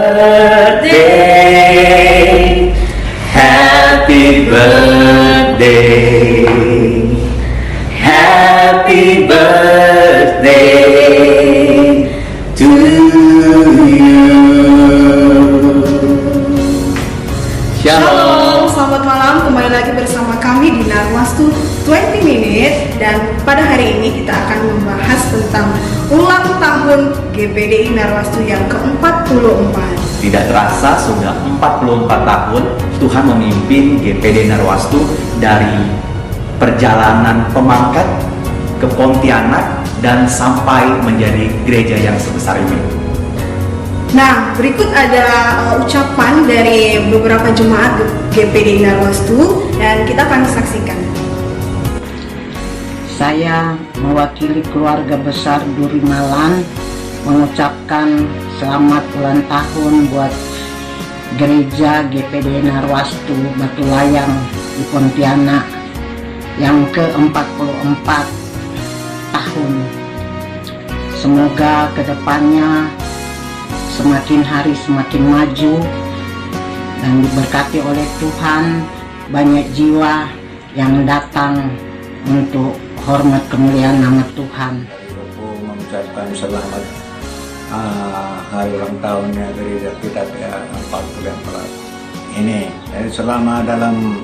birthday, happy birthday, happy birthday to you. Shalom, selamat malam. Kembali lagi bersama kami di Narwastu 20 Minute. Dan pada hari ini kita akan membahas tentang ulang tahun GPDI Narwastu yang ke-44. Tidak terasa sudah 44 tahun Tuhan memimpin GPD Narwastu dari perjalanan pemangkat ke Pontianak dan sampai menjadi gereja yang sebesar ini. Nah, berikut ada ucapan dari beberapa jemaat GPDI Narwastu dan kita akan saksikan. Saya mewakili keluarga besar Duri Malang mengucapkan selamat ulang tahun buat gereja GPD Narwastu Batu Layang di Pontianak yang ke-44 tahun. Semoga kedepannya semakin hari semakin maju dan diberkati oleh Tuhan, banyak jiwa yang datang untuk hormat kemuliaan nama Tuhan. Aku mengucapkan selamat hari ulang tahunnya gereja kita ke-44 ini. Jadi selama dalam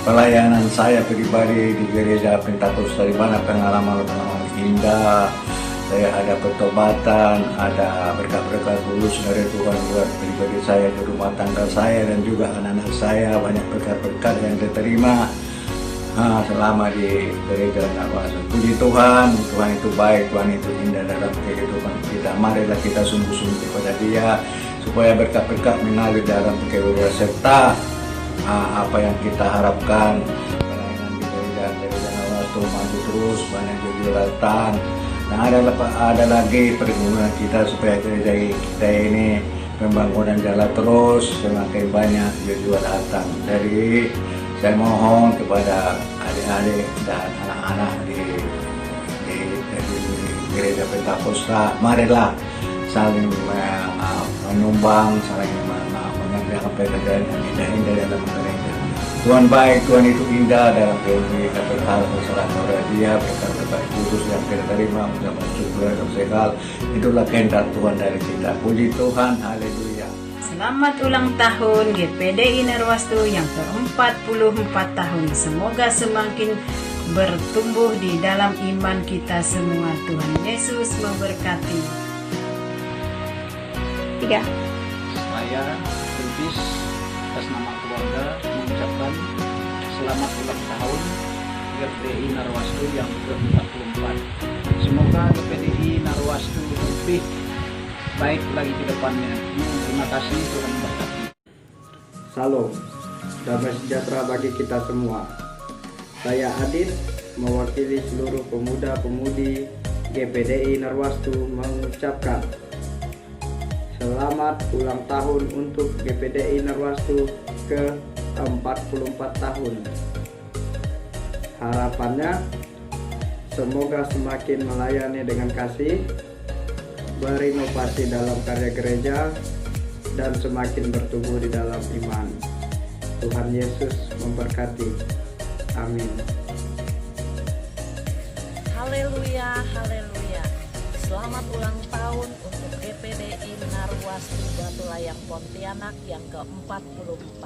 pelayanan saya pribadi di gereja Pentakosta di mana pengalaman indah, saya ada pertobatan, ada berkat-berkat tulus dari Tuhan buat pribadi saya, di rumah tangga saya dan juga anak-anak saya, banyak berkat-berkat yang diterima selama di gereja Narwastu. Puji Tuhan, Tuhan itu baik, Tuhan itu indah dalam kehidupan kita. Marilah kita sungguh-sungguh kepada Dia supaya berkat-berkat mengalir dalam kehidupan serta apa yang kita harapkan pelayanan di gereja Narwastu maju terus, banyak jujur datang. Nah, ada lagi pergumulan kita supaya gereja kita ini pembangunan jalan terus, semakin banyak jujur datang. Jadi saya mohon kepada adik-adik dan anak-anak di gereja Pentakosta, marilah saling menyumbang, saling mengerjakan pekerjaan yang indah-indah dalam gereja. Tuhan baik, Tuhan itu indah dalam kehidupan kita, berharap berserah kepada Dia, berkat-berkat khusus yang kita terima, mendapat syukur dan segala. Itulah kehendak Tuhan dari kita. Puji Tuhan, haleluya. Selamat ulang tahun GPDI Narwastu yang ke-44 tahun. Semoga semakin bertumbuh di dalam iman kita semua. Tuhan Yesus memberkati. 3. Saya Tulbis atas nama keluarga mengucapkan selamat ulang tahun GPDI Narwastu yang ke-44. Semoga GPDI Narwastu lebih baik lagi ke depannya. Terima kasih, Tuhan memberkati. Salam, damai sejahtera bagi kita semua. Saya Adit, mewakili seluruh pemuda-pemudi GPDI Narwastu mengucapkan selamat ulang tahun untuk GPDI Narwastu ke-44 tahun. Harapannya semoga semakin melayani dengan kasih, berinovasi dalam karya gereja, dan semakin bertumbuh di dalam iman. Tuhan Yesus memberkati. Amin. Haleluya, haleluya. Selamat ulang tahun untuk GPDI Narwastu Batu Layang Pontianak yang ke-44.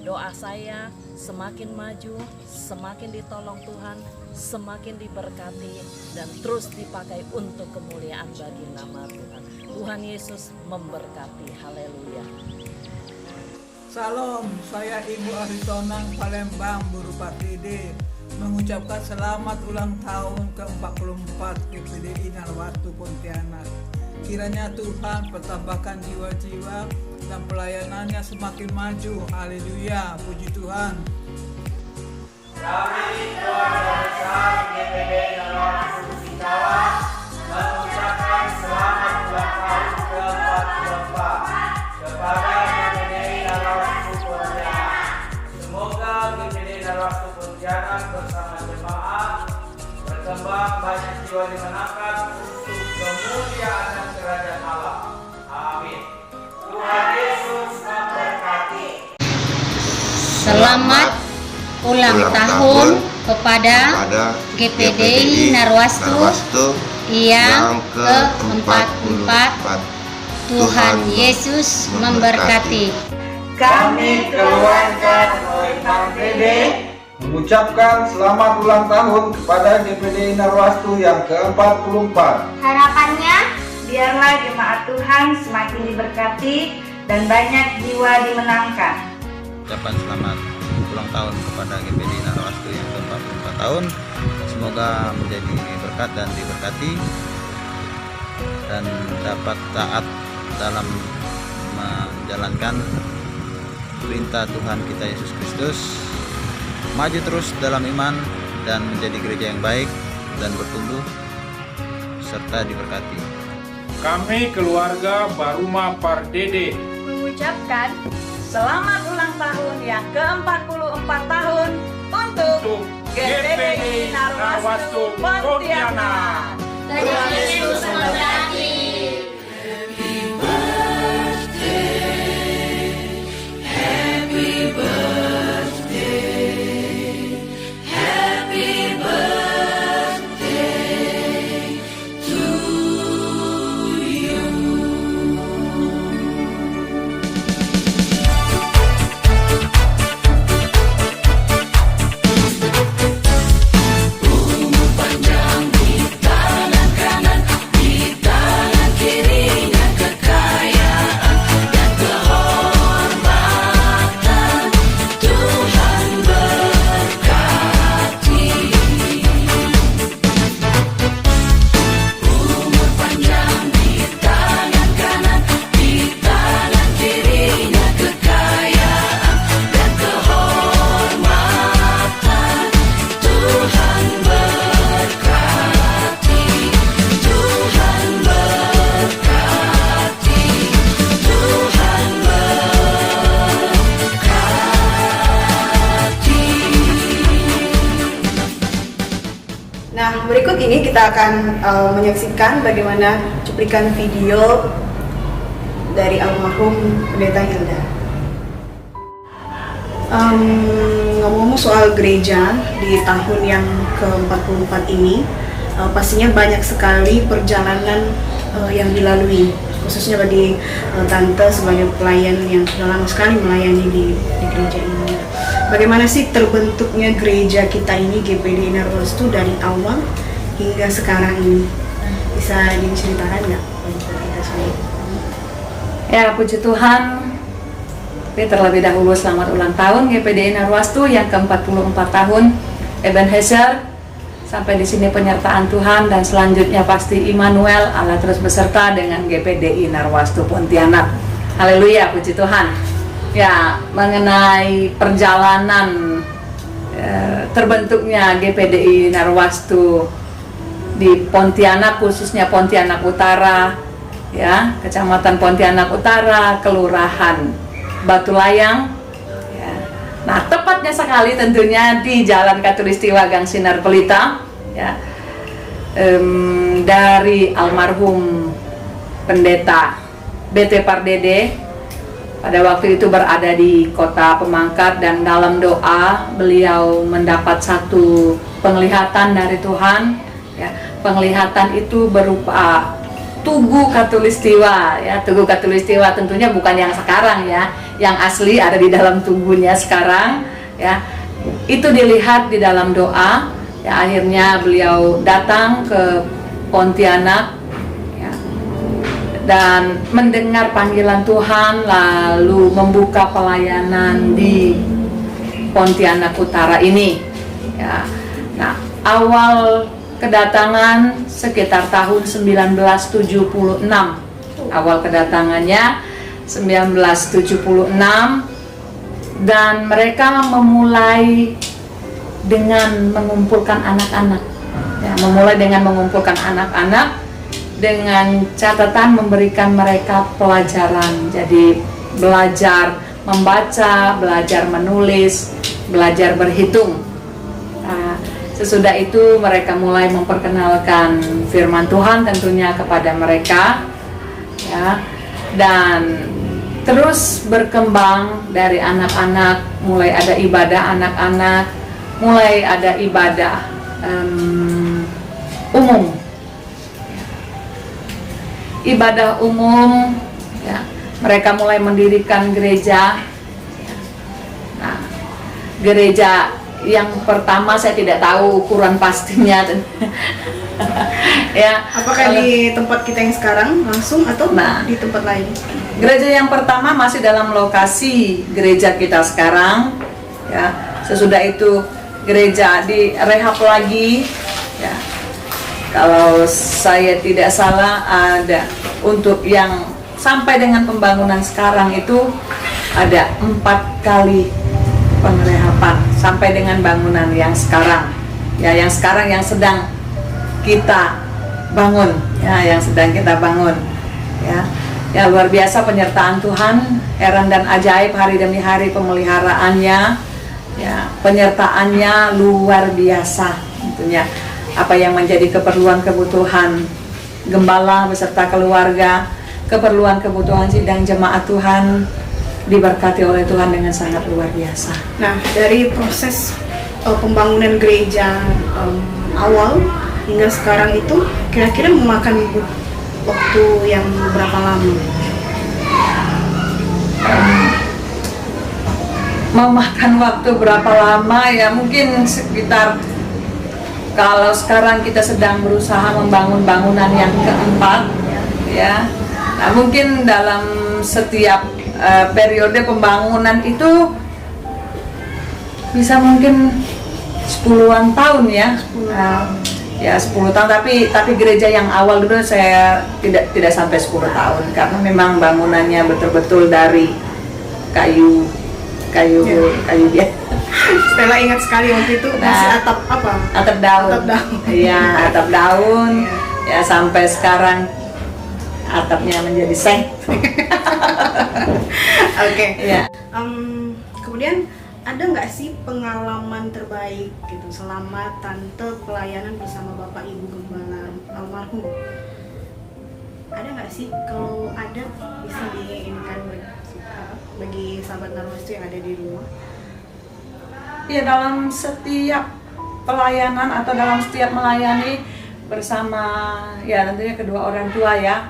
Doa saya semakin maju, semakin ditolong Tuhan, semakin diberkati, dan terus dipakai untuk kemuliaan bagi nama Tuhan. Tuhan Yesus memberkati. Haleluya. Salam, saya Ibu Aritonang Palembang berupa TD mengucapkan selamat ulang tahun ke-44 GPDI Narwastu Pontianak. Kiranya Tuhan pertambahkan jiwa-jiwa dan pelayanannya semakin maju. Haleluya, puji Tuhan. Kami keluarga besar GPDI Narwastu Singkawa mengucapkan selamat ulang tahun ke-44 kepada GPDI Narwastu Pontianak. Semoga GPDI Narwastu Pontianak bersama jemaat berkembang, banyak jiwa dimenangkan untuk kemuliaan dan kerajaan Allah. Amin. Tuhan ulang tahun kepada GPDI Narwastu yang ke-44. Tuhan Yesus memberkati. Kami keluarga OIPD mengucapkan selamat ulang tahun kepada GPDI Narwastu yang ke-44. Harapannya, biarlah jemaat Tuhan semakin diberkati dan banyak jiwa dimenangkan. Ucapan selamat ulang tahun kepada GPDI Narwastu yang ke-44 tahun. Semoga menjadi berkat dan diberkati dan dapat taat dalam menjalankan perintah Tuhan kita Yesus Kristus, maju terus dalam iman dan menjadi gereja yang baik dan bertumbuh serta diberkati. Kami keluarga Baruma Pardede mengucapkan selamat ulang tahun yang ke-44 tahun untuk GPDI Narwastu Pontianak. Tuhan Yesus memberkati. Nah, berikut ini kita akan menyaksikan bagaimana cuplikan video dari almarhum Pendeta Hilda. Ngomong-ngomong soal gereja di tahun yang ke-44 ini, pastinya banyak sekali perjalanan yang dilalui, khususnya bagi Tante sebagai pelayan yang sudah lama sekali melayani di gereja ini. Bagaimana sih terbentuknya gereja kita ini, GPDI Narwastu, dari awal hingga sekarang ini? Bisa diceritakan nggak? Ya, puji Tuhan. Terlebih dahulu selamat ulang tahun GPDI Narwastu yang ke-44 tahun. Ebenezer, sampai di sini penyertaan Tuhan, dan selanjutnya pasti Immanuel, Allah terus beserta dengan GPDI Narwastu Pontianak. Haleluya, puji Tuhan. Ya, mengenai perjalanan terbentuknya GPDI Narwastu di Pontianak, khususnya Pontianak Utara, ya, Kecamatan Pontianak Utara, Kelurahan Batu Layang. Ya. Nah, tepatnya sekali tentunya di Jalan Katulistiwa Gang Sinar Pelita, ya, dari almarhum Pendeta BT Pardede. Pada waktu itu berada di kota Pemangkat, dan dalam doa beliau mendapat satu penglihatan dari Tuhan. Ya, penglihatan itu berupa Tugu Katulistiwa. Ya, Tugu Katulistiwa tentunya bukan yang sekarang, ya, yang asli ada di dalam tubuhnya sekarang. Ya, itu dilihat di dalam doa. Ya, akhirnya beliau datang ke Pontianak dan mendengar panggilan Tuhan, lalu membuka pelayanan di Pontianak Utara ini. Ya. Nah, awal kedatangan sekitar tahun 1976. Awal kedatangannya 1976, dan mereka memulai dengan mengumpulkan anak-anak. Ya, memulai dengan mengumpulkan anak-anak dengan catatan memberikan mereka pelajaran. Jadi belajar membaca, belajar menulis, belajar berhitung. Nah, sesudah itu mereka mulai memperkenalkan firman Tuhan tentunya kepada mereka, ya, dan terus berkembang dari anak-anak, mulai ada ibadah anak-anak, mulai ada ibadah umum. Ibadah umum, ya, mereka mulai mendirikan gereja. Nah, gereja yang pertama saya tidak tahu ukuran pastinya. Ya, apakah di tempat kita yang sekarang langsung atau di tempat lain? Gereja yang pertama masih dalam lokasi gereja kita sekarang, ya. Sesudah itu gereja direhab lagi, ya. Kalau saya tidak salah ada untuk yang sampai dengan pembangunan sekarang itu ada 4 kali pengerehaban sampai dengan bangunan yang sekarang, ya, yang sekarang yang sedang kita bangun, ya, yang sedang kita bangun, ya. Ya, luar biasa penyertaan Tuhan, heran dan ajaib hari demi hari pemeliharaannya, ya, penyertaannya luar biasa tentunya. Apa yang menjadi keperluan kebutuhan gembala beserta keluarga, keperluan kebutuhan sidang jemaat Tuhan diberkati oleh Tuhan dengan sangat luar biasa. Nah, dari proses pembangunan gereja awal hingga sekarang itu kira-kira memakan waktu yang berapa lama? Memakan waktu berapa lama, ya mungkin sekitar, kalau sekarang kita sedang berusaha membangun bangunan yang keempat, ya. Nah, mungkin dalam setiap periode pembangunan itu bisa mungkin 10-an tahun, ya. Ya 10 tahun, tapi gereja yang awal dulu saya tidak sampai 10 tahun karena memang bangunannya betul-betul dari kayu dia. Stella ingat sekali waktu itu masih atap apa? Atap daun. Iya, atap daun. Ya, sampai sekarang atapnya menjadi seng. Oke. Ya. Kemudian ada nggak sih pengalaman terbaik gitu selama tante pelayanan bersama Bapak Ibu Gembala almarhum? Ada nggak sih? Kalau ada bisa diinginkan bagi sahabat Narwastu yang ada di rumah? Ya, dalam setiap pelayanan atau dalam setiap melayani bersama, ya tentunya kedua orang tua, ya.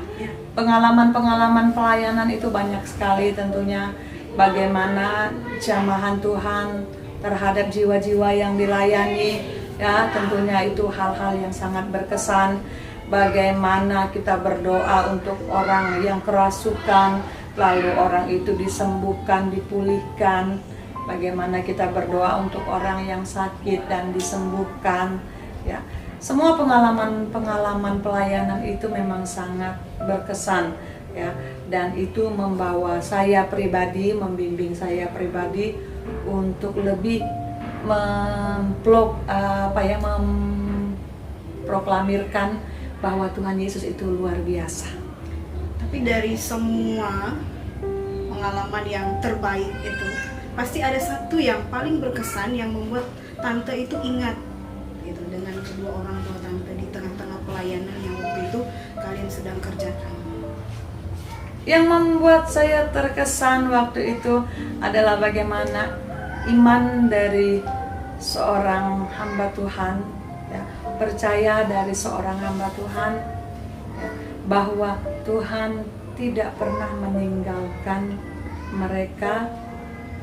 Pengalaman-pengalaman pelayanan itu banyak sekali tentunya. Bagaimana jamahan Tuhan terhadap jiwa-jiwa yang dilayani, ya tentunya itu hal-hal yang sangat berkesan. Bagaimana kita berdoa untuk orang yang kerasukan, lalu orang itu disembuhkan, dipulihkan. Bagaimana kita berdoa untuk orang yang sakit dan disembuhkan, ya. Semua pengalaman pelayanan itu memang sangat berkesan, ya, dan itu membawa saya pribadi, membimbing saya pribadi untuk lebih memproklamirkan bahwa Tuhan Yesus itu luar biasa. Tapi dari semua pengalaman yang terbaik itu pasti ada satu yang paling berkesan yang membuat tante itu ingat gitu dengan kedua orang tua tante di tengah-tengah pelayanan yang waktu itu kalian sedang kerjakan. Yang membuat saya terkesan waktu itu adalah bagaimana iman dari seorang hamba Tuhan, ya, percaya dari seorang hamba Tuhan, ya, bahwa Tuhan tidak pernah meninggalkan mereka,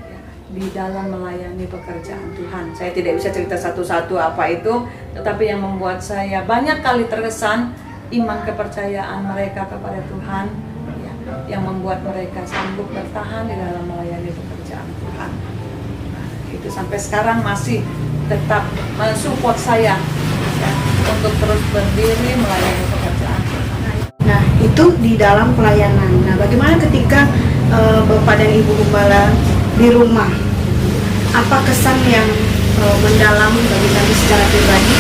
ya, di dalam melayani pekerjaan Tuhan. Saya tidak bisa cerita satu-satu apa itu, tetapi yang membuat saya banyak kali terkesan iman kepercayaan mereka kepada Tuhan, yang membuat mereka sanggup bertahan di dalam melayani pekerjaan Tuhan. Nah, itu sampai sekarang masih tetap mensupport saya, ya, untuk terus berdiri melayani pekerjaan Tuhan. Nah, itu di dalam pelayanan. Nah, bagaimana ketika Bapak dan Ibu Gembala di rumah? Apa kesan yang mendalam bagi kami secara pribadi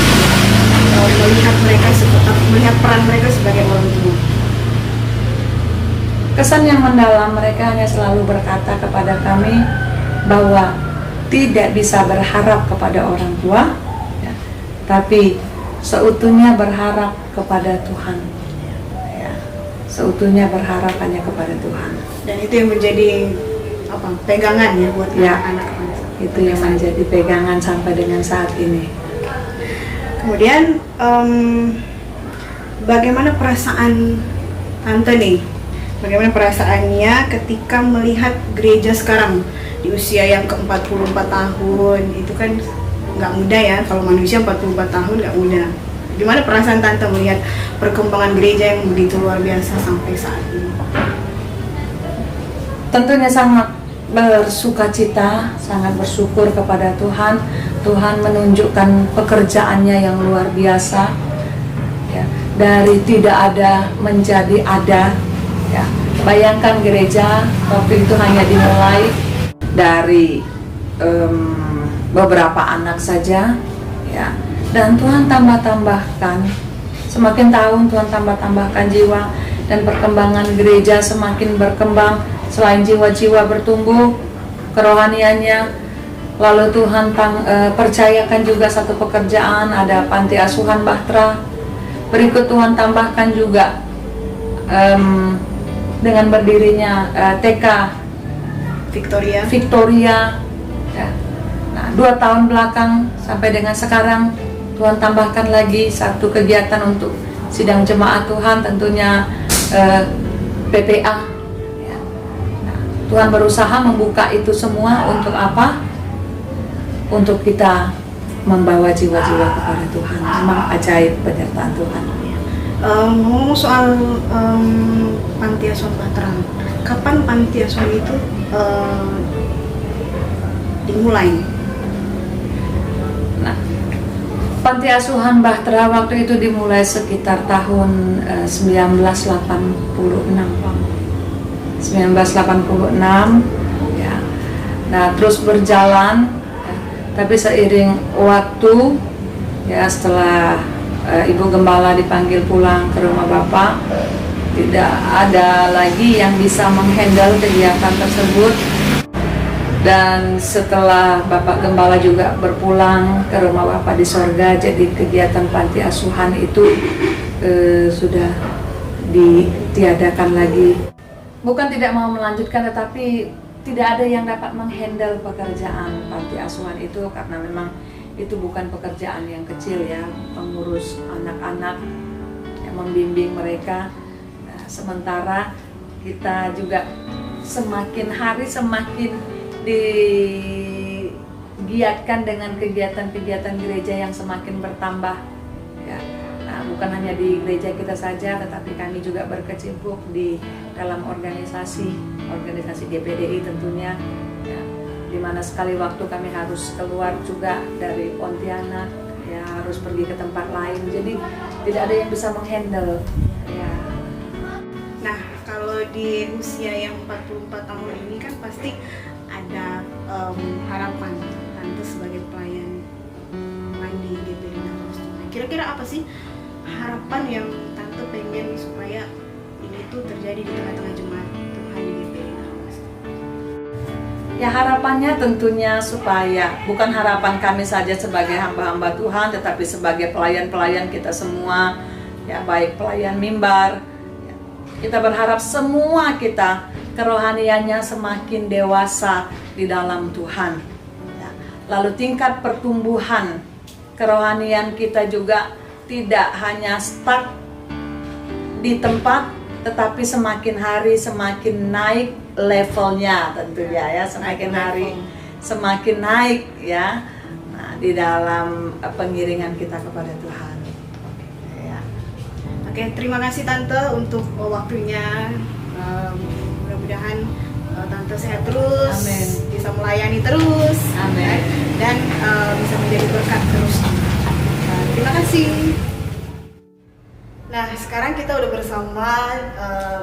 melihat peran mereka sebagai orang tua? Kesan yang mendalam, mereka hanya selalu berkata kepada kami bahwa tidak bisa berharap kepada orang tua, ya, tapi seutuhnya berharap kepada Tuhan, ya, seutuhnya berharapannya kepada Tuhan. Dan itu yang menjadi pegangan ya buat anak-anak. Itu yang menjadi pegangan sampai dengan saat ini. Kemudian bagaimana perasaan Tante nih? Bagaimana perasaannya ketika melihat gereja sekarang di usia yang ke-44 tahun? Itu kan nggak mudah ya, kalau manusia 44 tahun nggak mudah. Gimana perasaan Tante melihat perkembangan gereja yang begitu luar biasa sampai saat ini? Tentunya sangat bersukacita, sangat bersyukur kepada Tuhan. Tuhan menunjukkan pekerjaannya yang luar biasa, ya, dari tidak ada menjadi ada. Ya. Bayangkan gereja waktu itu hanya dimulai dari beberapa anak saja, ya, dan Tuhan tambah-tambahkan. Semakin tahun Tuhan tambah-tambahkan jiwa, dan perkembangan gereja semakin berkembang. Selain jiwa-jiwa bertumbuh kerohaniannya, lalu Tuhan percayakan juga satu pekerjaan, ada panti asuhan Bahtera. Berikut Tuhan tambahkan juga dengan berdirinya TK Victoria. Ya. Nah, 2 tahun belakang sampai dengan sekarang Tuhan tambahkan lagi satu kegiatan untuk sidang jemaat Tuhan, tentunya PPA. Tuhan berusaha membuka itu semua untuk apa? Untuk kita membawa jiwa-jiwa kepada Tuhan. Memang ajaib penyertaan Tuhan. Ngomong soal panti asuhan Bahtera, kapan panti asuhan itu dimulai? Nah, panti asuhan Bahtera waktu itu dimulai sekitar tahun 1986 ya. Nah, terus berjalan ya. Tapi seiring waktu ya, setelah Ibu Gembala dipanggil pulang ke rumah Bapak, tidak ada lagi yang bisa menghandle kegiatan tersebut. Dan setelah Bapak Gembala juga berpulang ke rumah Bapak di sorga, jadi kegiatan panti asuhan itu sudah ditiadakan lagi. Bukan tidak mau melanjutkan, tetapi tidak ada yang dapat menghandle pekerjaan panti asuhan itu, karena memang itu bukan pekerjaan yang kecil ya, mengurus anak-anak, yang membimbing mereka. Nah, sementara kita juga semakin hari semakin digiatkan dengan kegiatan-kegiatan gereja yang semakin bertambah ya. Nah, bukan hanya di gereja kita saja, tetapi kami juga berkecimpung di dalam organisasi GPDI tentunya ya, di mana sekali waktu kami harus keluar juga dari Pontianak ya, harus pergi ke tempat lain, jadi tidak ada yang bisa menghandle ya. Nah, kalau di usia yang 44 tahun ini kan pasti ada harapan Tante sebagai pelayan di GPD Narwastu. Kira-kira apa sih harapan yang Tante pengen supaya ini tuh terjadi di tengah-tengah jemaat Tuhan di GPD Narwastu? Ya, harapannya tentunya supaya bukan harapan kami saja sebagai hamba-hamba Tuhan, tetapi sebagai pelayan-pelayan kita semua ya, baik pelayan mimbar ya, kita berharap semua kita kerohaniannya semakin dewasa di dalam Tuhan ya. Lalu tingkat pertumbuhan kerohanian kita juga tidak hanya stuck di tempat, tetapi semakin hari semakin naik levelnya tentunya ya, semakin hari semakin naik ya. Nah, di dalam pengiringan kita kepada Tuhan ya. Oke, terima kasih Tante untuk waktunya. Mudah-mudahan Tante sehat terus, amin, bisa melayani terus, amin, dan bisa menjadi berkat terus. Terima kasih. Nah, sekarang kita udah bersama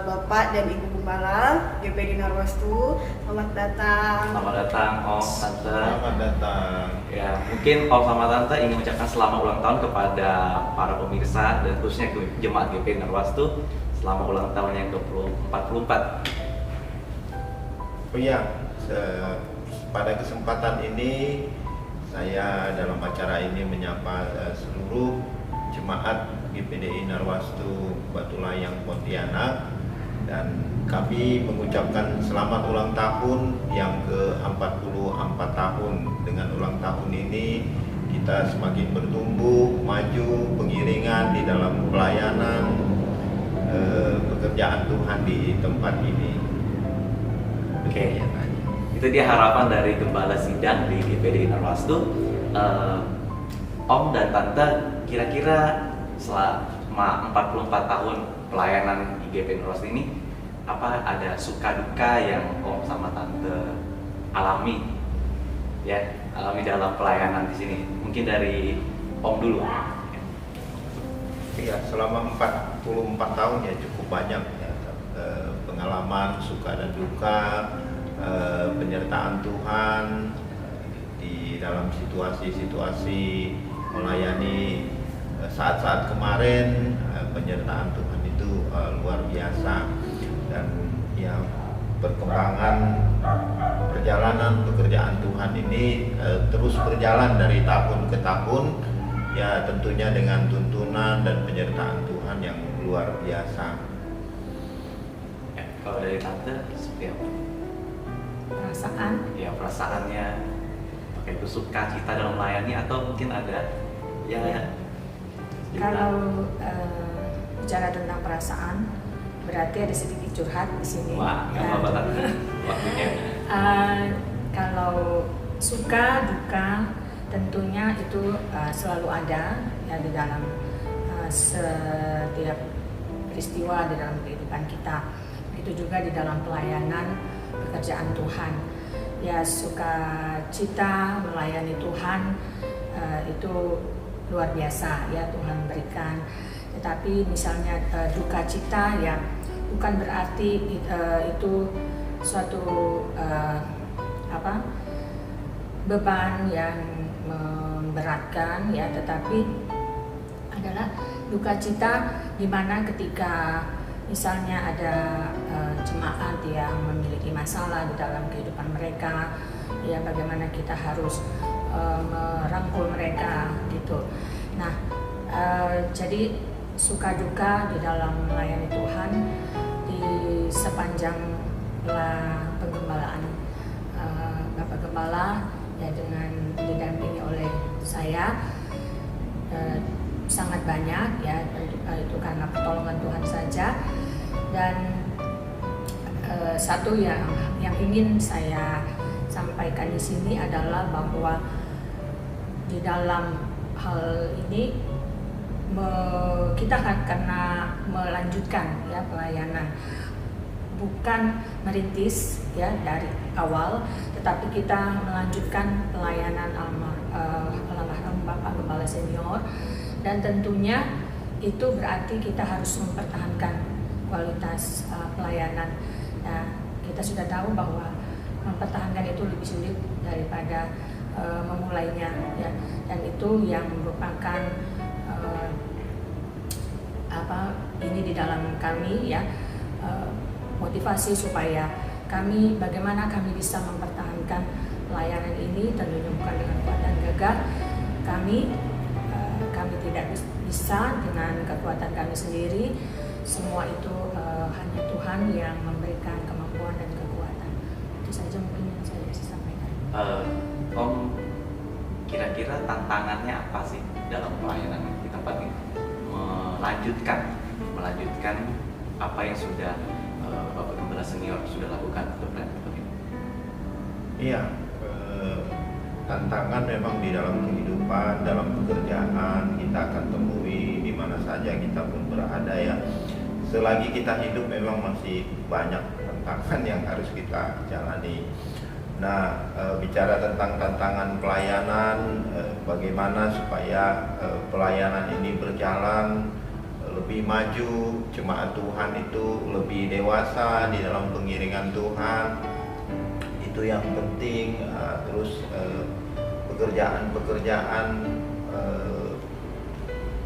Bapak dan Ibu Gembala GPD Narwastu. Selamat datang. Selamat datang Om, Tante. Selamat datang. Ya, mungkin Om sama Tante ingin mengucapkan selamat ulang tahun kepada para pemirsa dan khususnya jemaat GPD Narwastu. Selamat ulang tahun yang ke-44. Oh iya, pada kesempatan ini saya dalam acara ini menyapa seluruh jemaat GPDI Narwastu Batu Layang Pontianak Dan kami mengucapkan selamat ulang tahun yang ke-44 tahun. Dengan ulang tahun ini kita semakin bertumbuh, maju, pengiringan di dalam pelayanan pekerjaan Tuhan di tempat ini. Oke, itu dia harapan dari Gembala Sidang di GPDI Narwastu. Om dan Tante, kira-kira selama 44 tahun pelayanan di GPDI Narwastu ini, apa ada suka duka yang Om sama Tante alami, ya, alami dalam pelayanan di sini? Mungkin dari Om dulu. Iya, selama 44 tahun ya cukup banyak ya, pengalaman suka dan duka, penyertaan Tuhan di dalam situasi-situasi melayani. Saat-saat kemarin penyertaan Tuhan itu luar biasa, dan ya perkembangan perjalanan pekerjaan Tuhan ini terus berjalan dari tahun ke tahun, ya tentunya dengan tuntunan dan penyertaan Tuhan yang luar biasa. Ya, kalau dari Tante seperti apa? Perasaan? Ya, perasaannya pakai itu suka cita dalam melayani, atau mungkin ada ya. Kalau bicara tentang perasaan, berarti ada sedikit curhat di sini. Wah, nggak apa-apa Tante, waktunya. Kalau suka duka tentunya itu selalu ada ya di dalam setiap peristiwa di dalam kehidupan kita. Itu juga di dalam pelayanan pekerjaan Tuhan. Ya, sukacita melayani Tuhan itu luar biasa ya Tuhan berikan. Tetapi misalnya duka cita ya bukan berarti itu suatu beban yang memberatkan ya, tetapi adalah duka cita di mana ketika misalnya ada jemaat yang memiliki masalah di dalam kehidupan mereka, ya bagaimana kita harus merangkul mereka gitu. Nah, jadi suka duka di dalam melayani Tuhan di sepanjang penggembalaan Bapak Gembala ya, dengan didampingi oleh saya sangat banyak ya, itu karena pertolongan Tuhan saja. Dan satu yang ingin saya sampaikan di sini adalah bahwa di dalam hal ini kita karena melanjutkan ya pelayanan, bukan merintis ya dari awal, tetapi kita melanjutkan pelayanan almarhum Bapak Gembala Senior, dan tentunya itu berarti kita harus mempertahankan kualitas pelayanan. Nah, kita sudah tahu bahwa mempertahankan itu lebih sulit daripada memulainya ya, dan itu yang merupakan ini di dalam kami ya, motivasi supaya bagaimana kami bisa mempertahankan pelayanan ini. Tentunya bukan dengan kekuatan gagah kami tidak bisa dengan kekuatan kami sendiri. Semua itu hanya Tuhan yang memberikan kemampuan dan kekuatan. Itu saja mungkin yang saya bisa sampaikan. Om, kira-kira tantangannya apa sih dalam pelayanan di tempat ini? Melanjutkan apa yang sudah Bapak Gembala Senior sudah lakukan untuk tempat ini? Iya, tantangan memang di dalam kehidupan, dalam pekerjaan kita akan temui di mana saja kita pun berada ya. Selagi kita hidup memang masih banyak tantangan yang harus kita jalani. Nah, bicara tentang tantangan pelayanan, bagaimana supaya pelayanan ini berjalan lebih maju, jemaat Tuhan itu lebih dewasa di dalam pengiringan Tuhan, itu yang penting. Terus pekerjaan-pekerjaan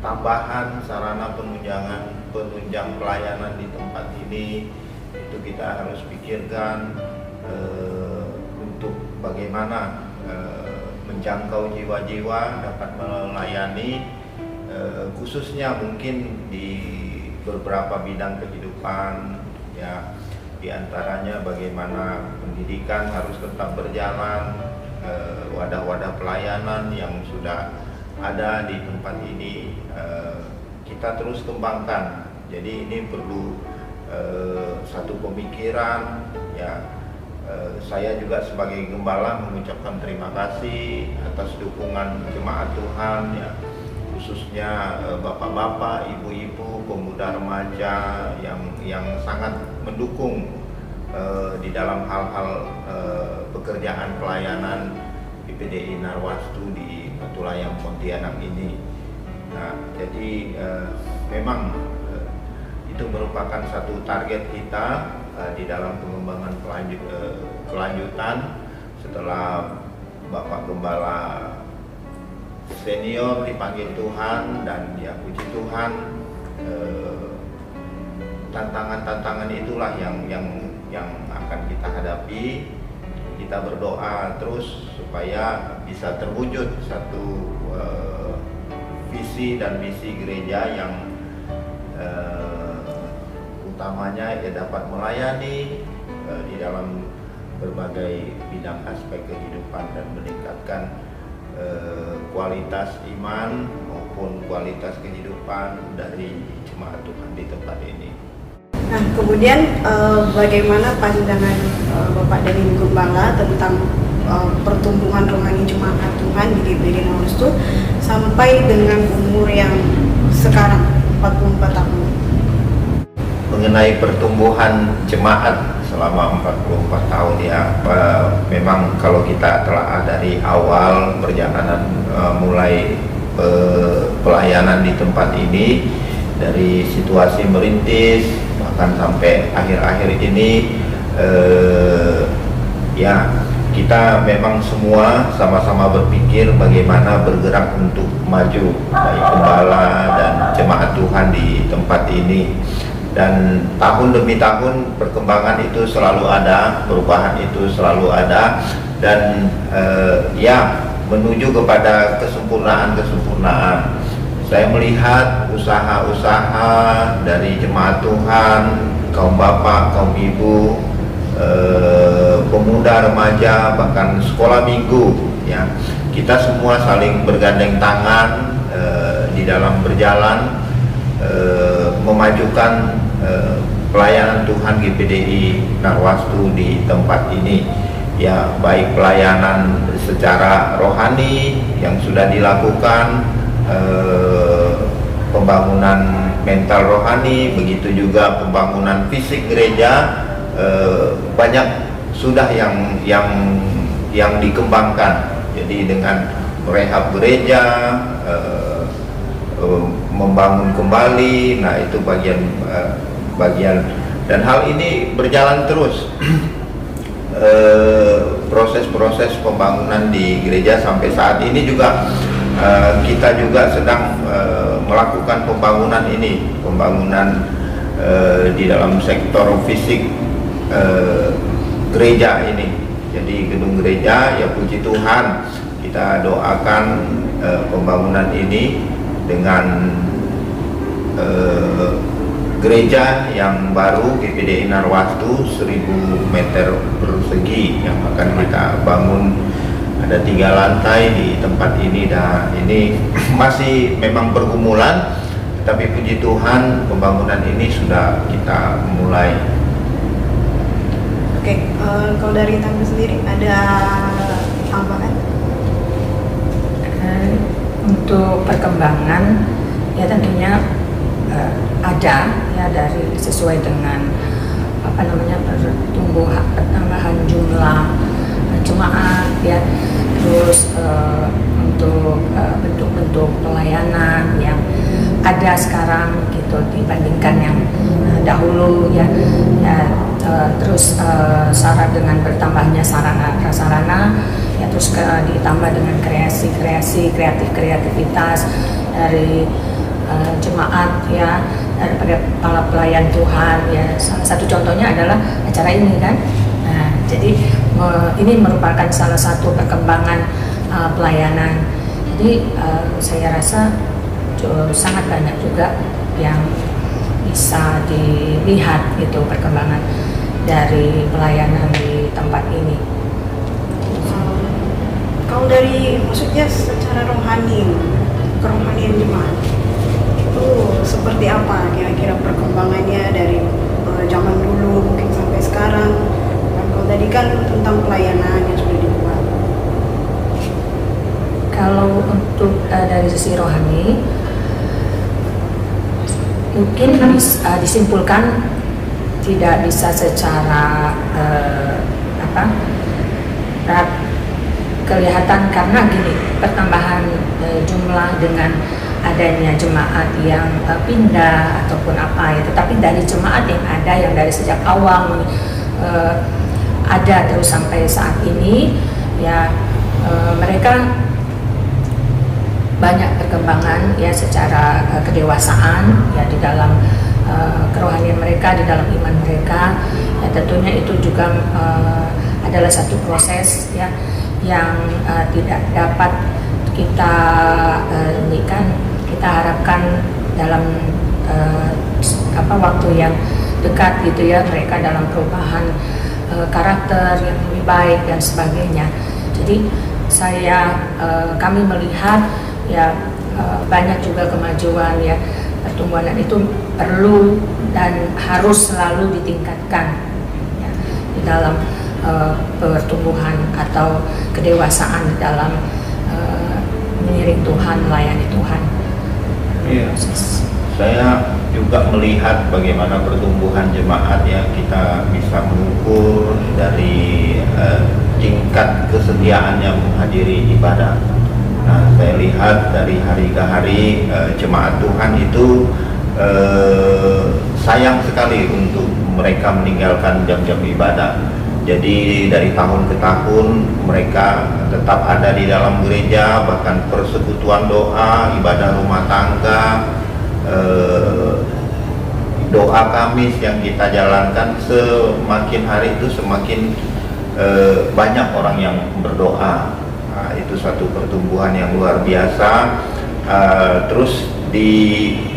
tambahan sarana penunjang pelayanan di tempat ini itu kita harus pikirkan untuk bagaimana menjangkau jiwa-jiwa dapat melayani, khususnya mungkin di beberapa bidang kehidupan ya, di antaranya bagaimana pendidikan harus tetap berjalan, wadah-wadah pelayanan yang sudah ada di tempat ini kita terus kembangkan. Jadi ini perlu satu pemikiran, ya. Saya juga sebagai gembala mengucapkan terima kasih atas dukungan jemaat Tuhan, ya, khususnya bapak-bapak, ibu-ibu, pemuda remaja yang sangat mendukung di dalam hal-hal pekerjaan pelayanan GPDI Narwastu di Batu Layang Pontianak ini. Nah, jadi memang itu merupakan satu target kita di dalam pengembangan kelanjutan setelah Bapak Gembala senior dipanggil Tuhan, dan ya puji Tuhan, tantangan-tantangan itulah yang akan kita hadapi. Kita berdoa terus supaya bisa terwujud satu visi dan misi gereja yang utamanya ya dapat melayani di dalam berbagai bidang aspek kehidupan dan meningkatkan kualitas iman maupun kualitas kehidupan dari jemaat Tuhan di tempat ini. Nah, kemudian bagaimana pandangan Bapak dari Gembala tentang pertumbuhan rohani jemaat Tuhan di GPD Narwastu sampai dengan umur yang sekarang 44 tahun? Mengenai pertumbuhan jemaat selama 44 tahun, ya, memang kalau kita telah dari awal perjalanan mulai pelayanan di tempat ini, dari situasi merintis bahkan sampai akhir-akhir ini, ya, kita memang semua sama-sama berpikir bagaimana bergerak untuk maju, baik gembala dan jemaat Tuhan di tempat ini. Dan tahun demi tahun perkembangan itu selalu ada, perubahan itu selalu ada, dan ya, menuju kepada kesempurnaan. Saya melihat usaha-usaha dari jemaat Tuhan, kaum bapak, kaum ibu, pemuda, remaja, bahkan sekolah minggu, ya, kita semua saling bergandeng tangan di dalam berjalan memajukan pelayanan Tuhan GPDI Narwastu di tempat ini, ya, baik pelayanan secara rohani yang sudah dilakukan, pembangunan mental rohani, begitu juga pembangunan fisik gereja, banyak sudah yang dikembangkan. Jadi dengan merehab gereja, membangun kembali, nah itu bagian dan hal ini berjalan terus. Proses-proses pembangunan di gereja sampai saat ini juga kita juga sedang melakukan pembangunan di dalam sektor fisik gereja ini. Jadi gedung gereja, ya puji Tuhan, kita doakan pembangunan ini dengan gereja yang baru GPDI Narwastu 1000 meter persegi yang akan kita bangun. Ada 3 lantai di tempat ini, dan ini masih memang pergumulan, tapi puji Tuhan pembangunan ini sudah kita mulai. Oke, kalau dari Tante sendiri ada tambahan? Untuk perkembangan, ya tentunya ada, ya, dari sesuai dengan pertambahan jumlah jemaat, ya, terus untuk bentuk-bentuk pelayanan yang ada sekarang gitu dibandingkan yang dahulu, ya, terus syarat dengan bertambahnya sarana prasarana, ya, terus ditambah dengan kreativitas dari jemaat, ya, daripada para pelayan Tuhan, ya. Salah satu contohnya adalah acara ini, kan. Nah, jadi ini merupakan salah satu perkembangan pelayanan. Jadi saya rasa sangat banyak juga yang bisa dilihat gitu perkembangan dari pelayanan di tempat ini. Kalau dari maksudnya secara rohani, kerohanian jemaat itu seperti apa kira-kira perkembangannya dari zaman dulu mungkin sampai sekarang? Dan kalau tadi kan tentang pelayanan yang sudah dibuat. Kalau untuk dari sisi rohani, mungkin disimpulkan tidak bisa secara kelihatan, karena gini, pertambahan jumlah dengan adanya jemaat yang pindah ataupun apa ya, tetapi dari jemaat yang ada, yang dari sejak awal ada terus sampai saat ini ya, mereka banyak perkembangan ya secara kedewasaan ya di dalam kerohanian mereka, di dalam iman mereka ya. Tentunya itu juga adalah satu proses ya yang tidak dapat kita kita harapkan dalam waktu yang dekat gitu ya, mereka dalam perubahan karakter yang lebih baik dan sebagainya. Jadi kami melihat ya banyak juga kemajuan ya, pertumbuhan itu perlu dan harus selalu ditingkatkan ya, di dalam pertumbuhan atau kedewasaan di dalam mengiring Tuhan, melayani Tuhan. Iya. Saya juga melihat bagaimana pertumbuhan jemaat ya, kita bisa mengukur dari tingkat kesetiaannya menghadiri ibadah. Nah, saya lihat dari hari ke hari jemaat Tuhan itu sayang sekali untuk mereka meninggalkan jam-jam ibadah. Jadi dari tahun ke tahun mereka tetap ada di dalam gereja, bahkan persekutuan doa, ibadah rumah tangga, doa Kamis yang kita jalankan, semakin hari itu semakin banyak orang yang berdoa. Nah, itu satu pertumbuhan yang luar biasa. Terus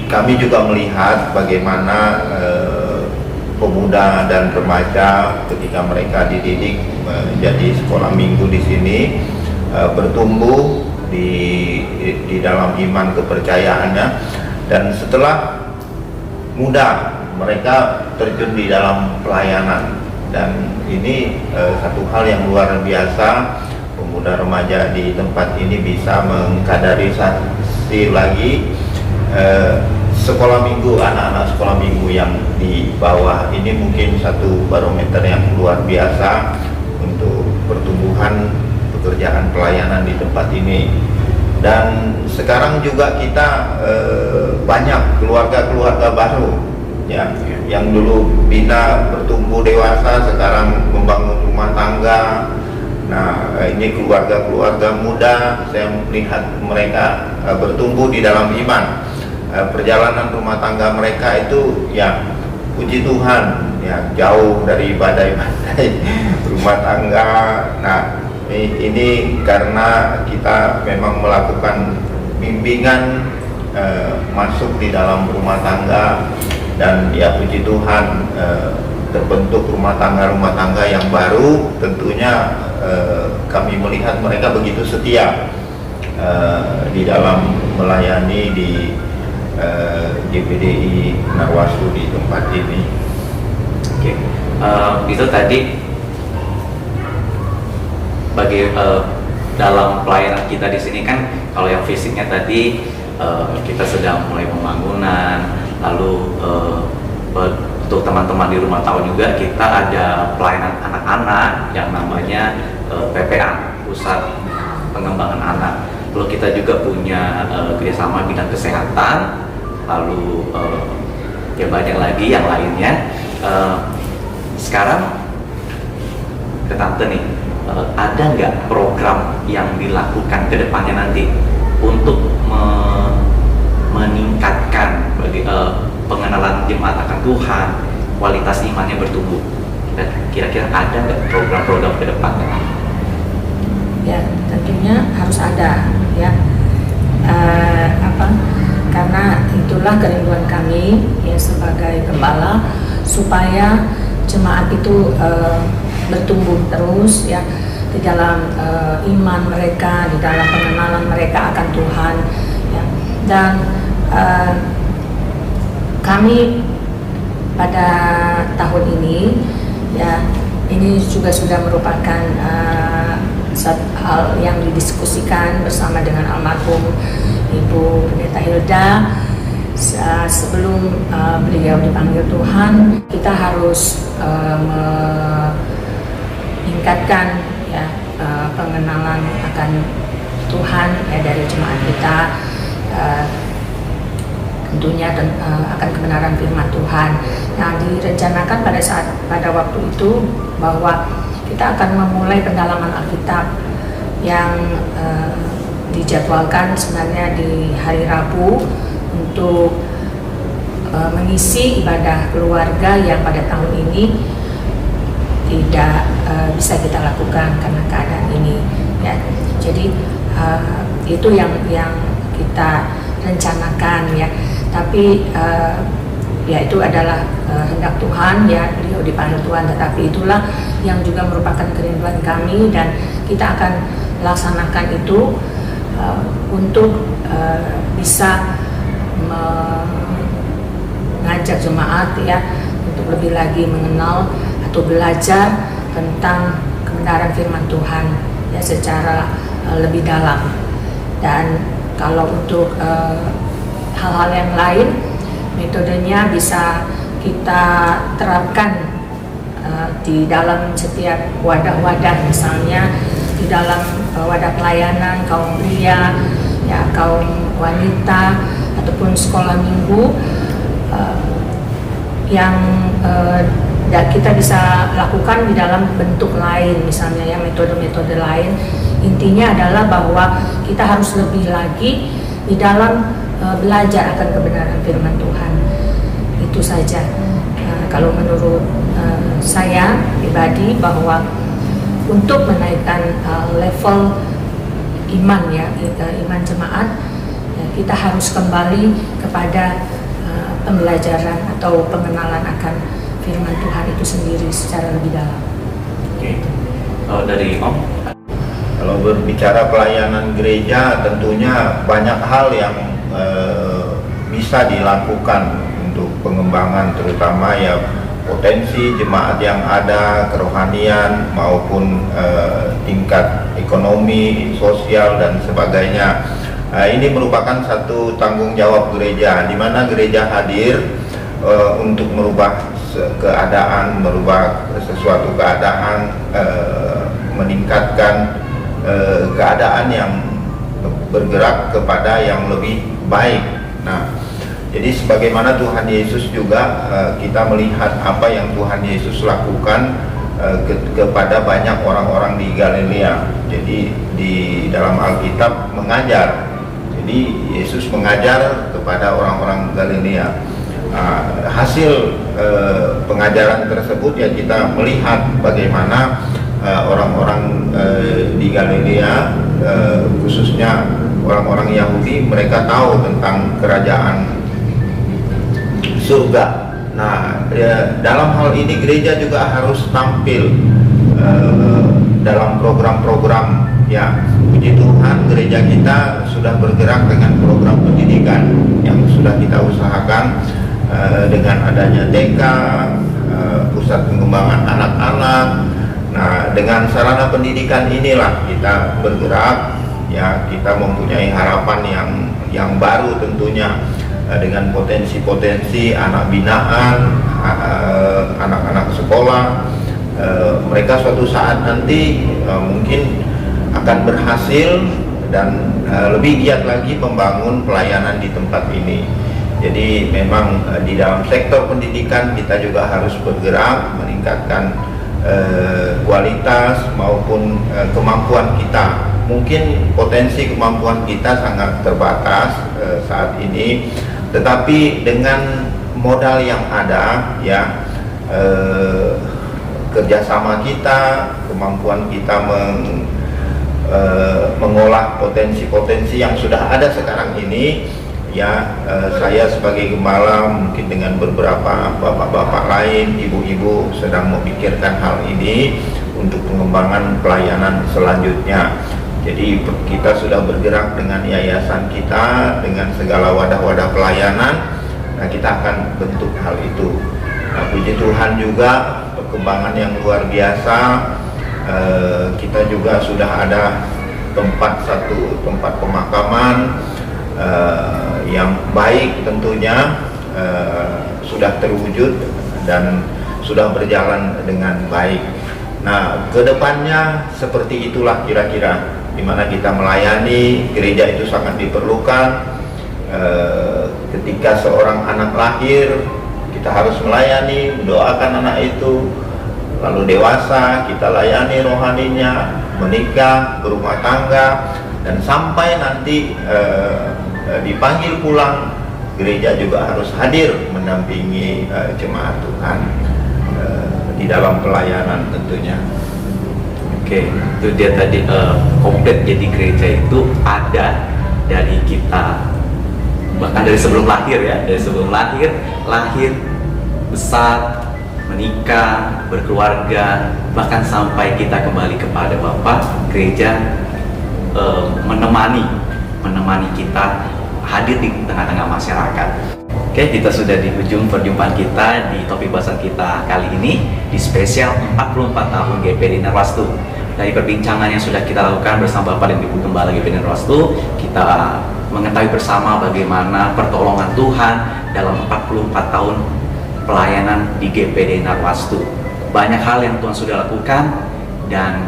kami juga melihat bagaimana pemuda dan remaja ketika mereka dididik menjadi sekolah minggu di sini bertumbuh di dalam iman kepercayaannya, dan setelah muda mereka terjun di dalam pelayanan, dan ini satu hal yang luar biasa. Pemuda remaja di tempat ini bisa mengkaderisasi lagi sekolah minggu, anak-anak sekolah minggu yang di bawah ini. Mungkin satu barometer yang luar biasa untuk pertumbuhan pekerjaan pelayanan di tempat ini. Dan sekarang juga kita banyak keluarga-keluarga baru ya, yang dulu bina bertumbuh dewasa, sekarang membangun rumah tangga. Nah, ini keluarga-keluarga muda, saya melihat mereka bertumbuh di dalam iman. Perjalanan rumah tangga mereka itu ya puji Tuhan ya, jauh dari badai-badai rumah tangga. Nah, ini karena kita memang melakukan bimbingan masuk di dalam rumah tangga, dan ya puji Tuhan terbentuk rumah tangga yang baru. Tentunya kami melihat mereka begitu setia di dalam melayani di GPDI Narwastu di tempat ini. Oke, itu tadi bagi dalam pelayanan kita di sini kan, kalau yang fisiknya tadi kita sedang mulai pembangunan, lalu untuk teman-teman di rumah tahun juga kita ada pelayanan anak-anak yang namanya PPA, Pusat Pengembangan Anak. Lalu kita juga punya kerjasama bidang kesehatan, lalu ya banyak lagi yang lainnya. Sekarang ke Tante nih, ada nggak program yang dilakukan ke depannya nanti untuk meningkatkan pengenalan jemaat akan Tuhan, kualitas imannya bertumbuh? Kira-kira ada nggak program-program ke depannya? Ya, tentunya harus ada ya, karena itulah kerinduan kami kami ya sebagai gembala supaya jemaat itu bertumbuh terus ya di dalam iman mereka, di dalam pengenalan mereka akan Tuhan ya. Dan kami pada tahun ini ya, ini juga sudah merupakan satu hal yang didiskusikan bersama dengan almarhum Ibu Pendeta Hilda. Sebelum beliau dipanggil Tuhan, kita harus meningkatkan ya pengenalan akan Tuhan ya dari jemaat kita, tentunya akan kebenaran firman Tuhan. Nah, direncanakan pada waktu itu bahwa kita akan memulai pendalaman Alkitab yang dijadwalkan sebenarnya di hari Rabu untuk mengisi ibadah keluarga yang pada tahun ini tidak bisa kita lakukan karena keadaan ini ya. Jadi itu yang kita rencanakan ya. Tapi ya itu adalah hendak Tuhan ya, beliau dipanggil Tuhan, tetapi itulah yang juga merupakan kerinduan kami dan kita akan laksanakan itu untuk bisa mengajak jemaat ya untuk lebih lagi mengenal atau belajar tentang kebenaran firman Tuhan ya secara lebih dalam. Dan kalau untuk hal-hal yang lain, metodenya bisa kita terapkan di dalam setiap wadah-wadah, misalnya di dalam wadah pelayanan kaum pria, ya kaum wanita, ataupun sekolah minggu yang kita bisa lakukan di dalam bentuk lain, misalnya ya metode-metode lain. Intinya adalah bahwa kita harus lebih lagi di dalam belajar akan kebenaran firman Tuhan. Itu saja. Kalau menurut saya pribadi, bahwa untuk menaikkan level iman ya, iman jemaat, kita harus kembali kepada pembelajaran atau pengenalan akan firman Tuhan itu sendiri secara lebih dalam. Oke. Dari Om? Kalau berbicara pelayanan gereja, tentunya banyak hal yang bisa dilakukan untuk pengembangan, terutama ya potensi jemaat yang ada, kerohanian maupun tingkat ekonomi, sosial dan sebagainya. Ini merupakan satu tanggung jawab gereja, di mana gereja hadir untuk merubah keadaan, merubah sesuatu keadaan, meningkatkan keadaan yang bergerak kepada yang lebih baik. Nah, jadi sebagaimana Tuhan Yesus juga kita melihat apa yang Tuhan Yesus lakukan kepada banyak orang-orang di Galilea. Jadi di dalam Alkitab mengajar. Jadi Yesus mengajar kepada orang-orang Galilea. Hasil pengajaran tersebut ya kita melihat bagaimana orang-orang di Galilea, khususnya orang-orang Yahudi, mereka tahu tentang kerajaan surga. Nah, dalam hal ini gereja juga harus tampil dalam program-program ya. Puji Tuhan, gereja kita sudah bergerak dengan program pendidikan yang sudah kita usahakan dengan adanya TK, pusat pengembangan anak-anak. Nah, dengan sarana pendidikan inilah kita bergerak ya, kita mempunyai harapan yang baru tentunya, dengan potensi-potensi anak binaan, anak-anak sekolah. Mereka suatu saat nanti mungkin akan berhasil dan lebih giat lagi membangun pelayanan di tempat ini. Jadi memang di dalam sektor pendidikan kita juga harus bergerak meningkatkan kualitas maupun kemampuan kita. Mungkin potensi kemampuan kita sangat terbatas saat ini, tetapi dengan modal yang ada ya, kerjasama kita, kemampuan kita mengolah potensi-potensi yang sudah ada sekarang ini, Saya sebagai gembala mungkin dengan beberapa bapak-bapak lain, ibu-ibu sedang memikirkan hal ini untuk pengembangan pelayanan selanjutnya. Jadi kita sudah bergerak dengan yayasan kita, dengan segala wadah-wadah pelayanan. Nah, kita akan bentuk hal itu. Nah, puji Tuhan juga perkembangan yang luar biasa. Kita juga sudah ada satu tempat pemakaman yang baik tentunya, sudah terwujud dan sudah berjalan dengan baik. Nah, kedepannya seperti itulah kira-kira, di mana kita melayani gereja itu sangat diperlukan. Ketika seorang anak lahir, kita harus melayani, mendoakan anak itu, lalu dewasa kita layani rohaninya, menikah, berumah tangga, dan sampai nanti dipanggil pulang, gereja juga harus hadir mendampingi jemaat Tuhan di dalam pelayanan tentunya. Oke, itu dia tadi komplit. Jadi gereja itu ada dari kita, bahkan dari sebelum lahir ya, dari sebelum lahir, besar, menikah, berkeluarga, bahkan sampai kita kembali kepada Bapa. Gereja menemani kita hadir di tengah-tengah masyarakat. Oke, kita sudah di ujung perjumpaan kita di topik bahasan kita kali ini di spesial 44 tahun GPD Narwastu. Dari perbincangan yang sudah kita lakukan bersama Bapak dan Ibu Gembala GPD Narwastu, kita mengetahui bersama bagaimana pertolongan Tuhan dalam 44 tahun pelayanan di GPD Narwastu. Banyak hal yang Tuhan sudah lakukan, dan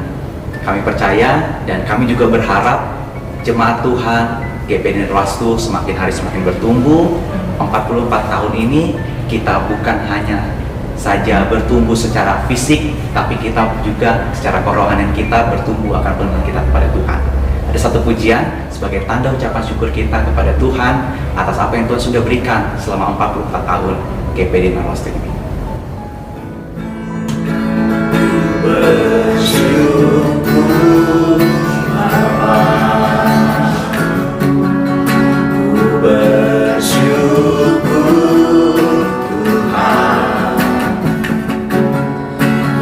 kami percaya dan kami juga berharap jemaat Tuhan GPD Narwastu semakin hari semakin bertumbuh. 44 tahun ini kita bukan hanya saja bertumbuh secara fisik, tapi kita juga secara kerohanian kita bertumbuh akan pengenalan kita kepada Tuhan. Ada satu pujian sebagai tanda ucapan syukur kita kepada Tuhan atas apa yang Tuhan sudah berikan selama 44 tahun GPD Narwastu ini. Bersyukur Bapa, bersyukur Tuhan,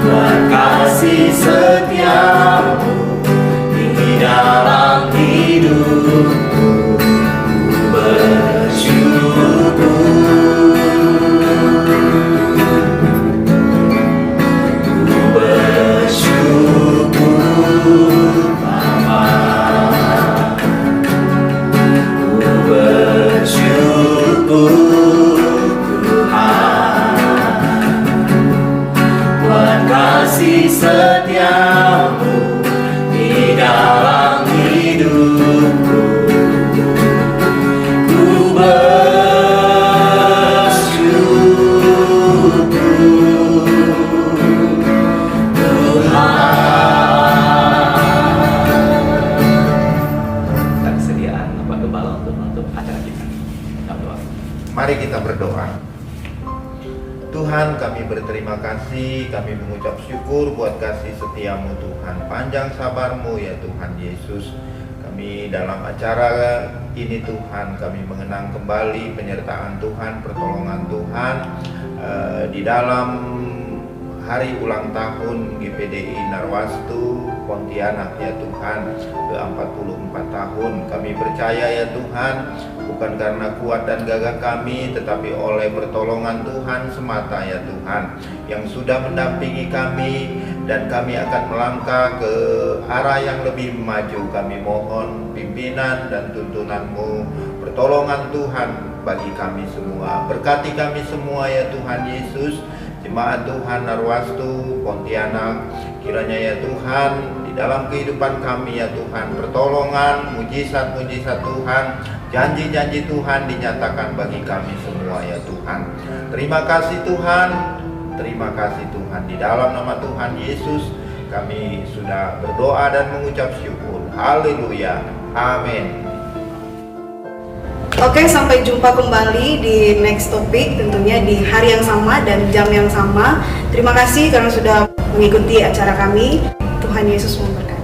Tuhan kasih setiamu di dalam hidupku. Kasih setiamu di dalam hidupku, ku bersyukur Tuhan. Kesediaan Bapak Gembala untuk acara kita. Mari kita berdoa. Tuhan, kami berterima kasih, kami mengucap syukur buat kasih setiamu Tuhan, panjang sabarmu ya Tuhan Yesus. Kami dalam acara ini Tuhan, kami mengenang kembali penyertaan Tuhan, pertolongan Tuhan di dalam hari ulang tahun GPDI Narwastu Pontianak ya Tuhan, ke-44 tahun. Kami percaya ya Tuhan, bukan karena kuat dan gagah kami, tetapi oleh pertolongan Tuhan semata ya Tuhan, yang sudah mendampingi kami, dan kami akan melangkah ke arah yang lebih maju. Kami mohon pimpinan dan tuntunan-Mu, pertolongan Tuhan bagi kami semua. Berkati kami semua ya Tuhan Yesus, jemaat Tuhan Narwastu Pontianak. Kiranya ya Tuhan, di dalam kehidupan kami ya Tuhan, pertolongan, mujizat-mujizat Tuhan, janji-janji Tuhan dinyatakan bagi kami semua ya Tuhan. Terima kasih Tuhan, terima kasih Tuhan. Di dalam nama Tuhan Yesus kami sudah berdoa dan mengucap syukur. Haleluya, amin. Oke, sampai jumpa kembali di next topik, tentunya di hari yang sama dan jam yang sama. Terima kasih karena sudah mengikuti acara kami. Tuhan Yesus memberkati.